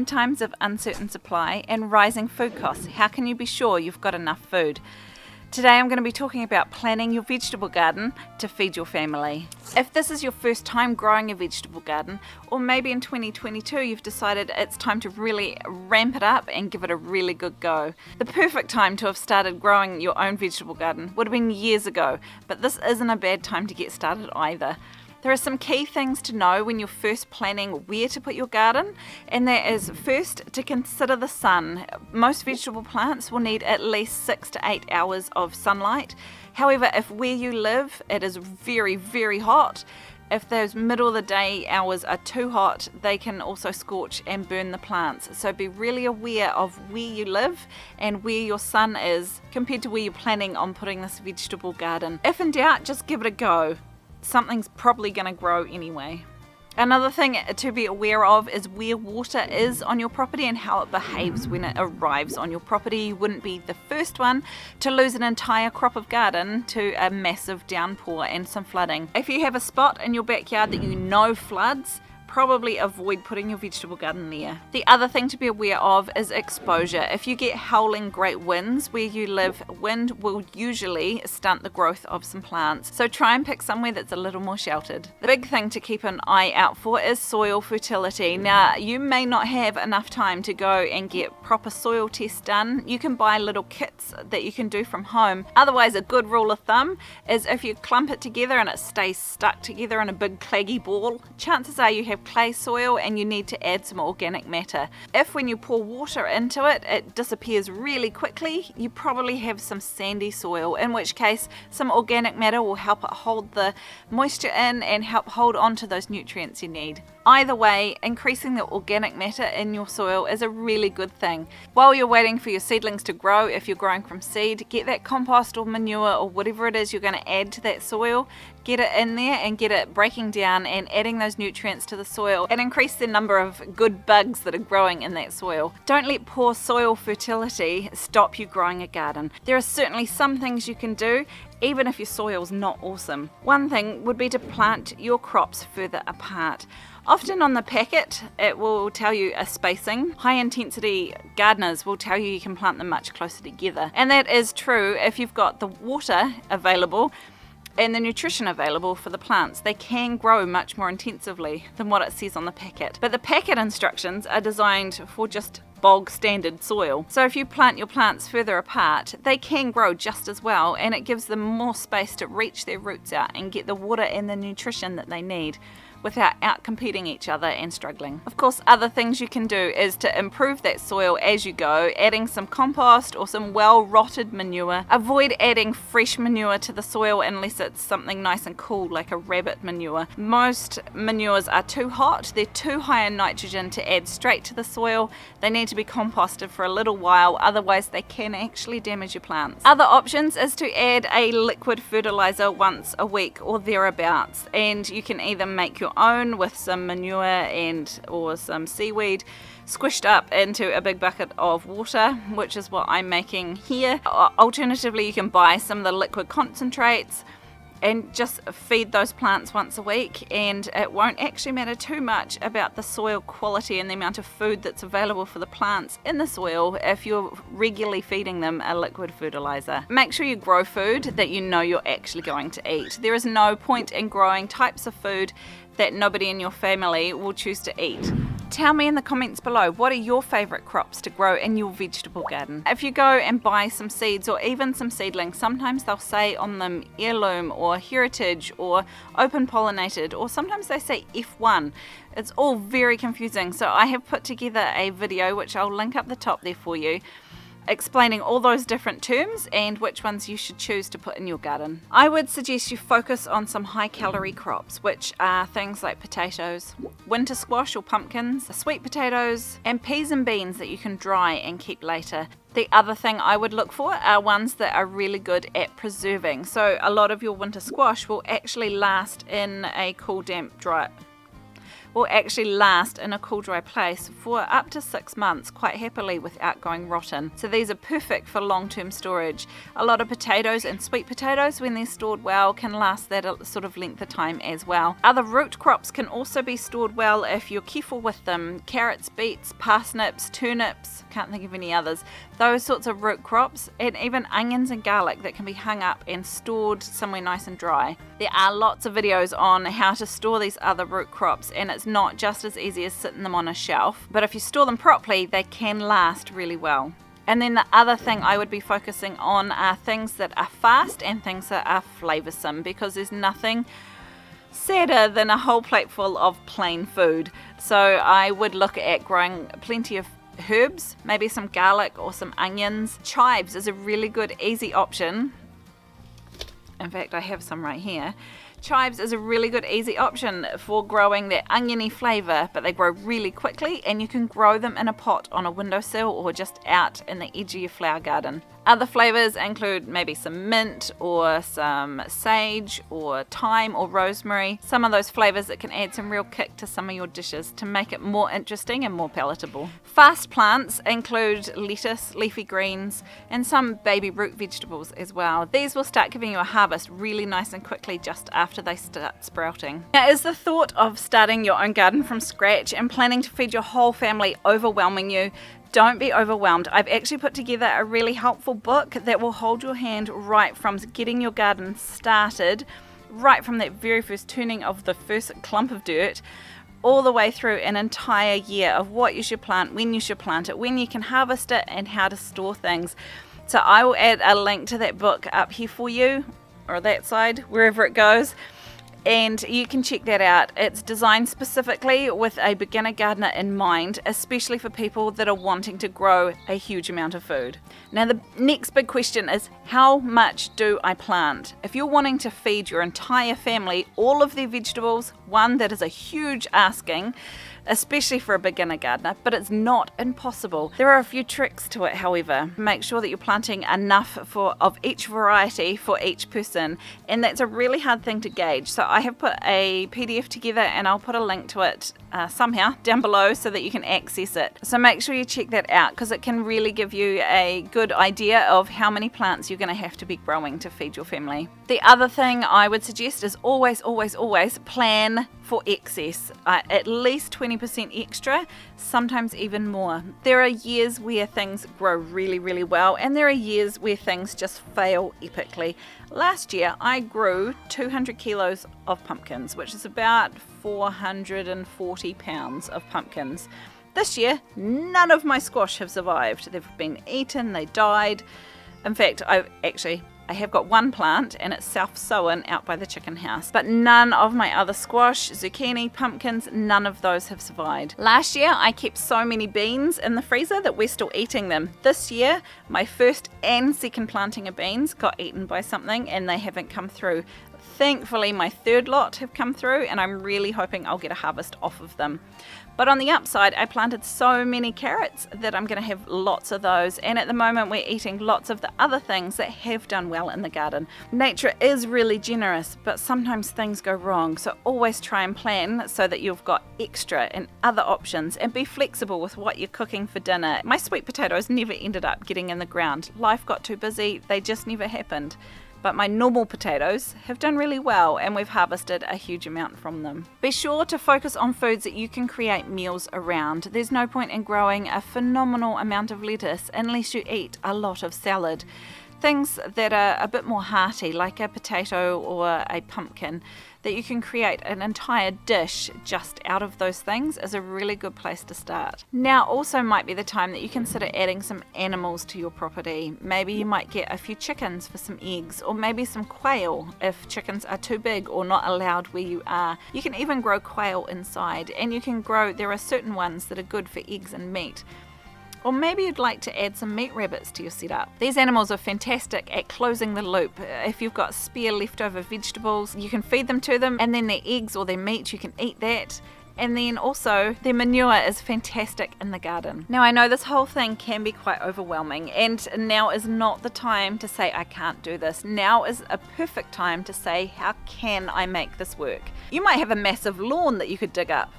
times of uncertain supply and rising food costs, how can you be sure you've got enough food? Today I'm going to be talking about planning your vegetable garden to feed your family. If this is your first time growing a vegetable garden, or maybe in 2022 you've decided it's time to really ramp it up and give it a really good go. The perfect time to have started growing your own vegetable garden would have been years ago, but this isn't a bad time to get started either. There are some key things to know when you're first planning where to put your garden, and that is first to consider the sun. Most vegetable plants will need at least 6 to 8 hours of sunlight. However, if where you live it is very, very hot, if those middle of the day hours are too hot, they can also scorch and burn the plants. So be really aware of where you live and where your sun is compared to where you're planning on putting this vegetable garden. If in doubt, just give it a go. Something's probably going to grow anyway. Another thing to be aware of is where water is on your property and how it behaves when it arrives on your property. You wouldn't be the first one to lose an entire crop of garden to a massive downpour and some flooding. If you have a spot in your backyard that you know floods, probably avoid putting your vegetable garden there. The other thing to be aware of is exposure. If you get howling great winds where you live, wind will usually stunt the growth of some plants. So try and pick somewhere that's a little more sheltered. The big thing to keep an eye out for is soil fertility. Now, you may not have enough time to go and get proper soil tests done. You can buy little kits that you can do from home. Otherwise, a good rule of thumb is if you clump it together and it stays stuck together in a big claggy ball, chances are you have clay soil and you need to add some organic matter. If when you pour water into it, it disappears really quickly, you probably have some sandy soil, in which case some organic matter will help it hold the moisture in and help hold on to those nutrients you need. Either way, increasing the organic matter in your soil is a really good thing. While you're waiting for your seedlings to grow, if you're growing from seed, get that compost or manure or whatever it is you're going to add to that soil, get it in there and get it breaking down and adding those nutrients to the soil and increase the number of good bugs that are growing in that soil. Don't let poor soil fertility stop you growing a garden. There are certainly some things you can do even if your soil's not awesome. One thing would be to plant your crops further apart. Often on the packet it will tell you a spacing. High intensity gardeners will tell you can plant them much closer together, and that is true if you've got the water available and the nutrition available for the plants. They can grow much more intensively than what it says on the packet. But the packet instructions are designed for just bog standard soil. So if you plant your plants further apart, they can grow just as well, and it gives them more space to reach their roots out and get the water and the nutrition that they need without out-competing each other and struggling. Of course, other things you can do is to improve that soil as you go, adding some compost or some well-rotted manure. Avoid adding fresh manure to the soil unless it's something nice and cool like a rabbit manure. Most manures are too hot, they're too high in nitrogen to add straight to the soil. They need to be composted for a little while, otherwise they can actually damage your plants. Other options is to add a liquid fertilizer once a week or thereabouts, and you can either make your own with some manure and or some seaweed squished up into a big bucket of water, which is what I'm making here. Alternatively, you can buy some of the liquid concentrates and just feed those plants once a week, and it won't actually matter too much about the soil quality and the amount of food that's available for the plants in the soil if you're regularly feeding them a liquid fertilizer. Make sure you grow food that you know you're actually going to eat. There is no point in growing types of food that nobody in your family will choose to eat. Tell me in the comments below, what are your favourite crops to grow in your vegetable garden? If you go and buy some seeds or even some seedlings, sometimes they'll say on them heirloom or heritage or open pollinated, or sometimes they say F1. It's all very confusing, so I have put together a video which I'll link up the top there for you, explaining all those different terms and which ones you should choose to put in your garden. I would suggest you focus on some high calorie crops, which are things like potatoes, winter squash or pumpkins, sweet potatoes, and peas and beans that you can dry and keep later. The other thing I would look for are ones that are really good at preserving. So a lot of your winter squash will actually last in a cool, damp, dry will actually last in a cool, dry place for up to 6 months quite happily without going rotten. So these are perfect for long-term storage. A lot of potatoes and sweet potatoes, when they're stored well, can last that sort of length of time as well. Other root crops can also be stored well if you're careful with them. Carrots, beets, parsnips, turnips, can't think of any others. Those sorts of root crops, and even onions and garlic that can be hung up and stored somewhere nice and dry. There are lots of videos on how to store these other root crops, and it's not just as easy as sitting them on a shelf, but if you store them properly, they can last really well. And then the other thing I would be focusing on are things that are fast and things that are flavoursome, because there's nothing sadder than a whole plate full of plain food. So I would look at growing plenty of herbs, maybe some garlic or some onions. Chives is a really good easy option. In fact, I have some right here. Chives is a really good easy option for growing that oniony flavour, but they grow really quickly, and you can grow them in a pot on a windowsill or just out in the edge of your flower garden. Other flavours include maybe some mint or some sage or thyme or rosemary. Some of those flavours that can add some real kick to some of your dishes to make it more interesting and more palatable. Fast plants include lettuce, leafy greens, and some baby root vegetables as well. These will start giving you a harvest really nice and quickly just after they start sprouting. Now, is the thought of starting your own garden from scratch and planning to feed your whole family overwhelming you? Don't be overwhelmed. I've actually put together a really helpful book that will hold your hand right from getting your garden started, right from that very first turning of the first clump of dirt, all the way through an entire year of what you should plant, when you should plant it, when you can harvest it, and how to store things. So I will add a link to that book up here for you, or that side, wherever it goes. And you can check that out. It's designed specifically with a beginner gardener in mind, especially for people that are wanting to grow a huge amount of food. Now, the next big question is, how much do I plant? If you're wanting to feed your entire family all of their vegetables, one, that is a huge asking, especially for a beginner gardener, but it's not impossible. There are a few tricks to it, however. Make sure that you're planting enough of each variety for each person, and that's a really hard thing to gauge. So I have put a PDF together, and I'll put a link to it somehow down below so that you can access it. So make sure you check that out, because it can really give you a good idea of how many plants you're going to have to be growing to feed your family. The other thing I would suggest is always plan for excess, at least 20% extra, sometimes even more. There are years where things grow really, really well, and there are years where things just fail epically. Last year, I grew 200 kilos of pumpkins, which is about 440 pounds of pumpkins. This year, none of my squash have survived. They've been eaten, they died. In fact, I have got one plant, and it's self-sown out by the chicken house. But none of my other squash, zucchini, pumpkins, none of those have survived. Last year, I kept so many beans in the freezer that we're still eating them. This year, my first and second planting of beans got eaten by something, and they haven't come through. Thankfully, my third lot have come through, and I'm really hoping I'll get a harvest off of them. But on the upside, I planted so many carrots that I'm going to have lots of those. And at the moment, we're eating lots of the other things that have done well in the garden. Nature is really generous, but sometimes things go wrong. So always try and plan so that you've got extra and other options, and be flexible with what you're cooking for dinner. My sweet potatoes never ended up getting in the ground. Life got too busy. They just never happened. But my normal potatoes have done really well, and we've harvested a huge amount from them. Be sure to focus on foods that you can create meals around. There's no point in growing a phenomenal amount of lettuce unless you eat a lot of salad. Things that are a bit more hearty, like a potato or a pumpkin, that you can create an entire dish just out of those things, is a really good place to start. Now also might be the time that you consider adding some animals to your property. Maybe you might get a few chickens for some eggs, or maybe some quail if chickens are too big or not allowed where you are. You can even grow quail inside, and there are certain ones that are good for eggs and meat. Or maybe you'd like to add some meat rabbits to your setup. These animals are fantastic at closing the loop. If you've got spare leftover vegetables, you can feed them to them, and then their eggs or their meat, you can eat that. And then also, their manure is fantastic in the garden. Now, I know this whole thing can be quite overwhelming, and now is not the time to say, I can't do this. Now is a perfect time to say, how can I make this work? You might have a massive lawn that you could dig up.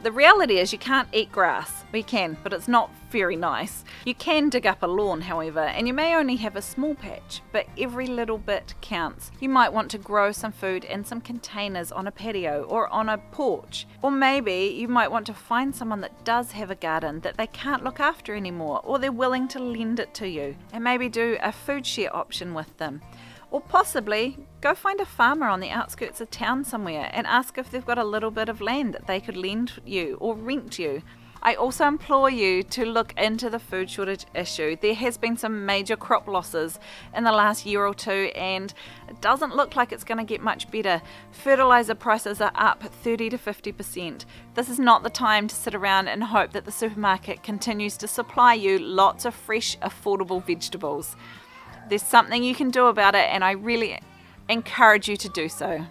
The reality is you can't eat grass. We can, but it's not very nice. You can dig up a lawn, however, and you may only have a small patch, but every little bit counts. You might want to grow some food in some containers on a patio or on a porch. Or maybe you might want to find someone that does have a garden that they can't look after anymore, or they're willing to lend it to you, and maybe do a food share option with them. Or possibly go find a farmer on the outskirts of town somewhere and ask if they've got a little bit of land that they could lend you or rent you. I also implore you to look into the food shortage issue. There has been some major crop losses in the last year or two, and it doesn't look like it's going to get much better. Fertilizer prices are up 30 to 50%. This is not the time to sit around and hope that the supermarket continues to supply you lots of fresh, affordable vegetables. There's something you can do about it, and I really encourage you to do so.